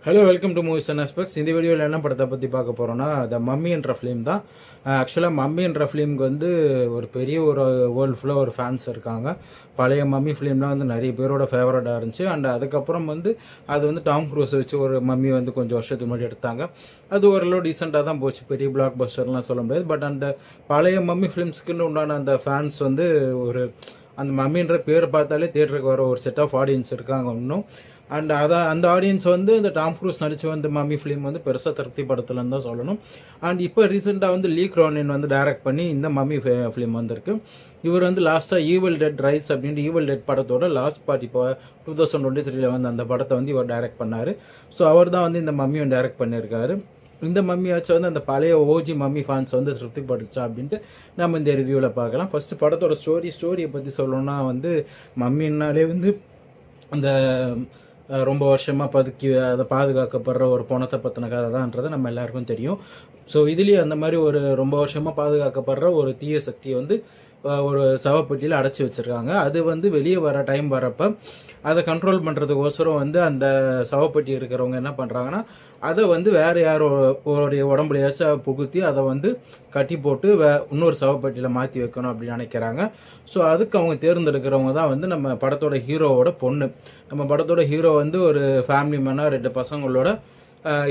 Hello, welcome to movies and aspects. இந்த வீடியோவில் என்ன படத்தை பற்றி பார்க்க போகிறோன்னா, த மம்மி என்ற ஃபிலிம் தான். ஆக்சுவலாக மம்மி என்ற ஃபிலிம்க்கு வந்து ஒரு பெரிய ஒரு வேர்ல்டு ஃபுல்லாக ஒரு ஃபேன்ஸ் இருக்காங்க. பழைய மம்மி ஃபிலிம்லாம் வந்து நிறைய பேரோட ஃபேவரட்டாக இருந்துச்சு. அண்ட் அதுக்கப்புறம் வந்து அது வந்து டாம் க்ரூஸை வச்சு ஒரு மம்மி வந்து கொஞ்சம் வருஷத்துக்கு முன்னாடி எடுத்தாங்க. அது ஓரளவு டீசெண்டாக தான் போச்சு, பெரிய பிளாக் பஸ்டர்லாம் சொல்ல முடியாது. பட் அந்த பழைய மம்மி ஃபிலிம்ஸ்க்குன்னு உண்டான அந்த ஃபேன்ஸ் வந்து ஒரு அந்த மம்மின்ற பேர் பார்த்தாலே தியேட்டருக்கு வர ஒரு செட் ஆஃப் ஆடியன்ஸ் இருக்காங்க இன்னும். அண்ட் அந்த ஆடியன்ஸ் வந்து இந்த டாம் க்ரூஸ் நடிச்சு வந்து மம்மி ஃபிலிம் வந்து பெருசாக திருப்தி படுத்தலன்னு தான் சொல்லணும். அண்ட் இப்போ ரீசெண்டாக வந்து லீ க்ரோனின் வந்து டைரக்ட் பண்ணி இந்த மம்மி ஃபிலிம் வந்திருக்கு. இவர் வந்து லாஸ்ட்டாக ஈவில் டெட் ரைஸ் அப்படின்ட்டு ஈவில் டெட் படத்தோட லாஸ்ட் பார்ட் இப்போ 2023 வந்து அந்த படத்தை வந்து இவர் டைரக்ட் பண்ணார். ஸோ அவர் தான் வந்து இந்த மம்மியை டைரக்ட் பண்ணியிருக்காரு. இந்த மம்மியாச்சும் வந்து அந்த பழைய ஓஜி மம்மி ஃபேன்ஸ் வந்து திருப்திப்படுச்சா அப்படின்ட்டு நம்ம இந்த ரிவ்யூவில் பார்க்கலாம். ஃபஸ்ட்டு படத்தோட ஸ்டோரியை பற்றி சொல்லணும்னா வந்து மம்மின்னாலே வந்து அந்த ரொம்ப வருஷமாக அதை பாதுகாக்கப்படுற ஒரு பணத்தை பற்றின கதை தான்ன்றது நம்ம எல்லாருக்கும் தெரியும். ஸோ இதுலேயும் அந்த மாதிரி ஒரு ரொம்ப வருஷமாக பாதுகாக்கப்படுற ஒரு தீய சக்தியை வந்து ஒரு சவப்பெட்டியில் அடைச்சி வச்சுருக்காங்க. அது வந்து வெளியே வர டைம் வரப்போ அதை கண்ட்ரோல் பண்ணுறதுக்கோசரம் வந்து அந்த சவப்பெட்டி இருக்கிறவங்க என்ன பண்ணுறாங்கன்னா, அதை வந்து வேறு யாரோடைய உடம்புலையாச்சும் புகுத்தி அதை வந்து கட்டி போட்டு இன்னொரு சவப்பெட்டியில் மாற்றி வைக்கணும் அப்படின்னு நினைக்கிறாங்க. ஸோ அதுக்கு அவங்க தேர்ந்தெடுக்கிறவங்க தான் வந்து நம்ம படத்தோட ஹீரோவோட பொண்ணு. நம்ம படத்தோட ஹீரோ வந்து ஒரு ஃபேமிலி மேனாக 2 பசங்களோட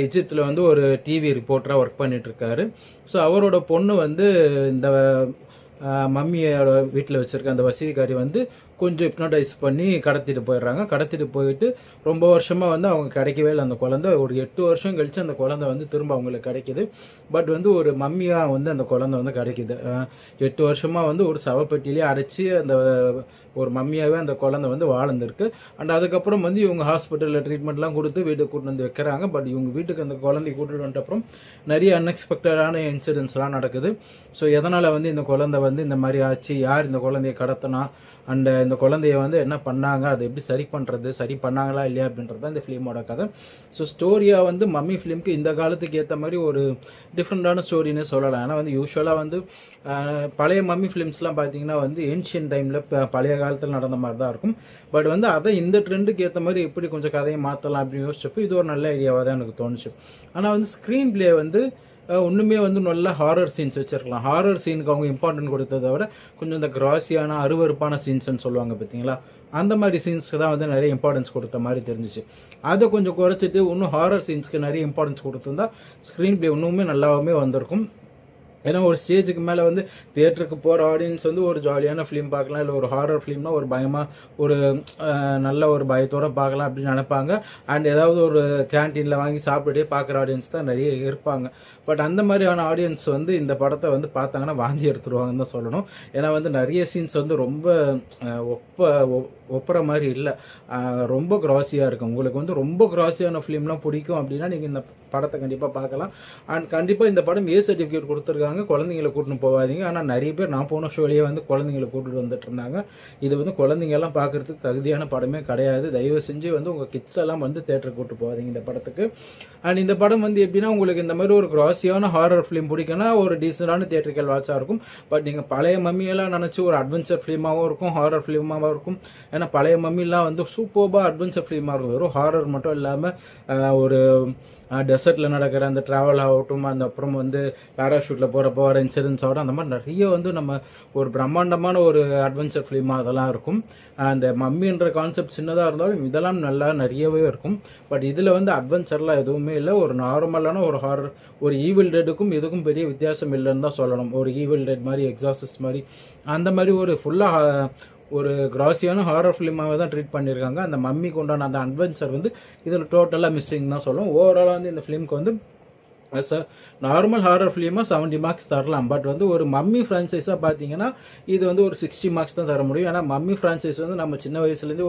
எஜிப்தில் வந்து ஒரு டிவி ரிப்போர்ட்டராக ஒர்க் பண்ணிகிட்ருக்காரு. ஸோ அவரோட பொண்ணு வந்து இந்த மம்மியோட வீட்டில் வச்சுருக்க அந்த வசதிக்காரி வந்து கொஞ்சம் ஹிப்னோடைஸ் பண்ணி கடத்திட்டு போயிடுறாங்க. கடத்திட்டு போயிட்டு ரொம்ப வருஷமாக வந்து அவங்க கிடைக்கவே இல்லை. அந்த குழந்தை ஒரு 8 வருஷம் கழித்து அந்த குழந்தை வந்து திரும்ப அவங்களுக்கு கிடைக்கிது. பட் வந்து ஒரு மம்மியாக வந்து அந்த குழந்தை வந்து கிடைக்கிது. 8 வருஷமாக வந்து ஒரு சவப்பெட்டிலே அடைச்சி அந்த ஒரு மம்மியாகவே அந்த குழந்தை வந்து வாழ்ந்துருக்கு. அண்ட் அதுக்கப்புறம் வந்து இவங்க ஹாஸ்பிட்டலில் ட்ரீட்மெண்ட்லாம் கொடுத்து வீட்டுக்கு கூட்டு வந்து வைக்கிறாங்க. பட் இவங்க வீட்டுக்கு அந்த குழந்தைய கூட்டிட்டு வந்துட்டப்புறம் நிறைய அன்எக்ஸ்பெக்டடான இன்சிடென்ட்ஸ்லாம் நடக்குது. ஸோ எதனால் வந்து இந்த குழந்தை வந்து இந்த மாதிரி ஆச்சு, யார் இந்த குழந்தைய கடத்தினா, அண்ட் இந்த குழந்தைய வந்து என்ன பண்ணாங்க, அதை எப்படி சரி பண்ணாங்களா இல்லையா அப்படின்றது தான் இந்த ஃபிலிமோட கதை. ஸோ ஸ்டோரியாக வந்து மம்மி ஃபிலிம்க்கு இந்த காலத்துக்கு ஏற்ற மாதிரி ஒரு டிஃப்ரெண்ட்டான ஸ்டோரின்னு சொல்லலாம். ஏன்னா வந்து யூஸ்வலாக வந்து பழைய மம்மி ஃபிலிம்ஸ்லாம் பார்த்தீங்கன்னா வந்து ஏன்ஷியன் டைமில் பழைய காலத்தில் நடந்த மாதிரி தான் இருக்கும். பட் வந்து அதை இந்த ட்ரெண்டுக்கு ஏற்ற மாதிரி எப்படி கொஞ்சம் கதையை மாற்றலாம் அப்படின்னு யோசிச்சப்போ இது ஒரு நல்ல ஐடியாவாக தான் எனக்கு தோணுச்சு. ஆனால் வந்து ஸ்க்ரீன் பிளே வந்து ஒன்றுமே வந்து நல்ல ஹாரர் சீன்ஸ் வச்சுருக்கலாம். ஹாரர் சீனுக்கு அவங்க இம்பார்ட்டன்ட் கொடுத்ததை விட கொஞ்சம் இந்த கிராஸியான அருவருப்பான சீன்ஸ்ன்னு சொல்லுவாங்க பார்த்தீங்களா, அந்த மாதிரி சீன்ஸ்க்கு தான் வந்து நிறைய இம்பார்ட்டன்ஸ் கொடுத்த மாதிரி தெரிஞ்சிச்சு. அதை கொஞ்சம் குறைச்சிட்டு இன்னும் ஹாரர் சீன்ஸ்க்கு நிறைய இம்பார்ட்டன்ஸ் கொடுத்துருந்தா ஸ்க்ரீன் பிளே இன்னுமே நல்லாவே வந்திருக்கும். ஏன்னா ஒரு ஸ்டேஜுக்கு மேலே வந்து தியேட்டருக்கு போகிற ஆடியன்ஸ் வந்து ஒரு ஜாலியான ஃபிலிம் பார்க்கலாம், இல்லை ஒரு ஹாரர் ஃபிலிம்னா ஒரு பயமாக ஒரு நல்ல ஒரு பயத்தோடு பார்க்கலாம் அப்படின்னு நினைப்பாங்க. அண்ட் ஏதாவது ஒரு கேன்டீனில் வாங்கி சாப்பிட்டுட்டே பார்க்குற ஆடியன்ஸ் தான் நிறைய இருப்பாங்க. பட் அந்த மாதிரியான ஆடியன்ஸ் வந்து இந்த படத்தை வந்து பார்த்தாங்கன்னா வாந்தி எடுத்துருவாங்கன்னு தான் சொல்லணும். ஏன்னா வந்து நிறைய சீன்ஸ் வந்து ரொம்ப ஒப்புற மாதிரி இல்லை, ரொம்ப கிராஸியாக இருக்கும். உங்களுக்கு வந்து ரொம்ப கிராஸியான ஃபிலிம்லாம் பிடிக்கும் அப்படின்னா நீங்கள் இந்த படத்தை கண்டிப்பாக பார்க்கலாம். அண்ட் கண்டிப்பாக இந்த படம் ஏ சர்டிஃபிகேட் கொடுத்துருக்காங்க. குழந்தைங்களை கூட்டின்னு போகாதீங்க. ஆனால் நிறைய பேர் நான் போன ஷோலேயே வந்து குழந்தைங்களை கூட்டிட்டு வந்துட்டு இருந்தாங்க. இது வந்து குழந்தைங்கெல்லாம் பார்க்குறதுக்கு தகுதியான படமே கிடையாது. தயவு செஞ்சு வந்து உங்கள் கிட்ஸ் எல்லாம் வந்து தேட்டருக்கு கூப்பிட்டு போகாதீங்க இந்த படத்துக்கு. அண்ட் இந்த படம் வந்து எப்படின்னா உங்களுக்கு இந்த மாதிரி ஒரு கிராஸியான ஹாரர் ஃபிலிம் பிடிக்குன்னா ஒரு டீசெண்டான தியேட்டரிக்கல் வாட்சாக இருக்கும். பட் நீங்கள் பழைய மம்மியெல்லாம் நினச்சி ஒரு அட்வென்ச்சர் ஃபிலிமாகவும் இருக்கும், ஹாரர் ஃபிலிமாகவும் இருக்கும். ஏன்னா பழைய மம்மிலாம் வந்து சூப்பர்பாக அட்வென்ச்சர் ஃபிலிமாக இருக்கும். வெறும் ஹாரர் மட்டும் இல்லாமல் ஒரு டெசர்ட்டில் நடக்கிற அந்த ட்ராவல் ஆகட்டும், அந்த அப்புறம் வந்து பேராஷூட்டில் போகிறப்போ வர இன்சிடென்ட்ஸ் ஆகட்டும், அந்த மாதிரி நிறைய வந்து நம்ம ஒரு பிரம்மாண்டமான ஒரு அட்வென்ச்சர் ஃபிலிமாக அதெல்லாம் இருக்கும். அந்த மம்மின்ற கான்செப்ட் சின்னதாக இருந்தாலும் இதெல்லாம் நல்லா நிறையவே இருக்கும். பட் இதில் வந்து அட்வென்ச்சர்லாம் எதுவுமே இல்லை. ஒரு நார்மலான ஒரு ஹாரர், ஒரு ஈவில் டெட்டுக்கும் இதுக்கும் பெரிய வித்தியாசம் இல்லைன்னு தான் சொல்லணும். ஒரு ஈவில் டெட் மாதிரி, எக்ஸாசிஸ்ட் மாதிரி, அந்த மாதிரி ஒரு ஃபுல்லாக ஒரு கிராஸியான ஹாரர் ஃபிலிமாகவே தான் ட்ரீட் பண்ணியிருக்காங்க. அந்த மம்மிக்கு உண்டான அந்த அட்வென்ச்சர் வந்து இதில் டோட்டலாக மிஸ்ஸிங் தான் சொல்லுவோம். ஓவராலாக வந்து இந்த ஃபிலிம்க்கு வந்து as a நார்மல் ஹாரர் ஃபிலிமாக 70 மார்க்ஸ் தரலாம். பட் வந்து ஒரு மம்மி ஃப்ரான்ச்சைஸாக பார்த்தீங்கன்னா இது வந்து ஒரு 60 மார்க்ஸ் தான் தர முடியும். ஏன்னா மம்மி ஃப்ரான்ச்சைஸ் வந்து நம்ம சின்ன வயசுலேருந்து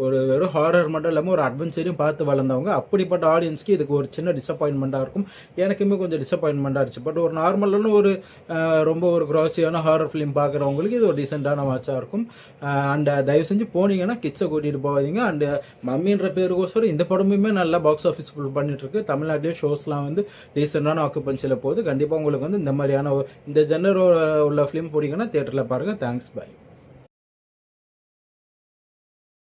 ஒரு வெறும் ஹாரர் மட்டும் இல்லாமல் ஒரு அட்வென்ச்சரையும் பார்த்து வளர்ந்தவங்க. அப்படிப்பட்ட ஆடியன்ஸ்க்கு இதுக்கு ஒரு சின்ன டிசப்பாயின்மெண்ட்டாக இருக்கும். எனக்குமே கொஞ்சம் டிசப்பாயின்மெண்ட்டாக இருந்துச்சு. பட் ஒரு நார்மலான ஒரு ரொம்ப ஒரு கிராஸியான ஹாரர் ஃபிலிம் பார்க்குறவங்களுக்கு இது ஒரு டீசெண்டான வாட்சாக இருக்கும். அண்ட் தயவு செஞ்சு போனீங்கன்னா கிட்ஸை கூட்டிகிட்டு போகாதீங்க. அண்ட் மம்மின்ற பேருக்கோசரம் இந்த படமுமே நல்லா பாக்ஸ் ஆஃபீஸ் ஃபுல் பண்ணிட்டுருக்கு. தமிழ்நாட்டிலே ஷோஸ்லாம் வந்து டீசெண்டான ஆக்குபென்சியில் போகுது. கண்டிப்பாக உங்களுக்கு வந்து இந்த மாதிரியான இந்த ஜென்னர் உள்ள ஃபிலிம் பிடிக்குன்னா தியேட்டரில் பாருங்கள். Thanks, by.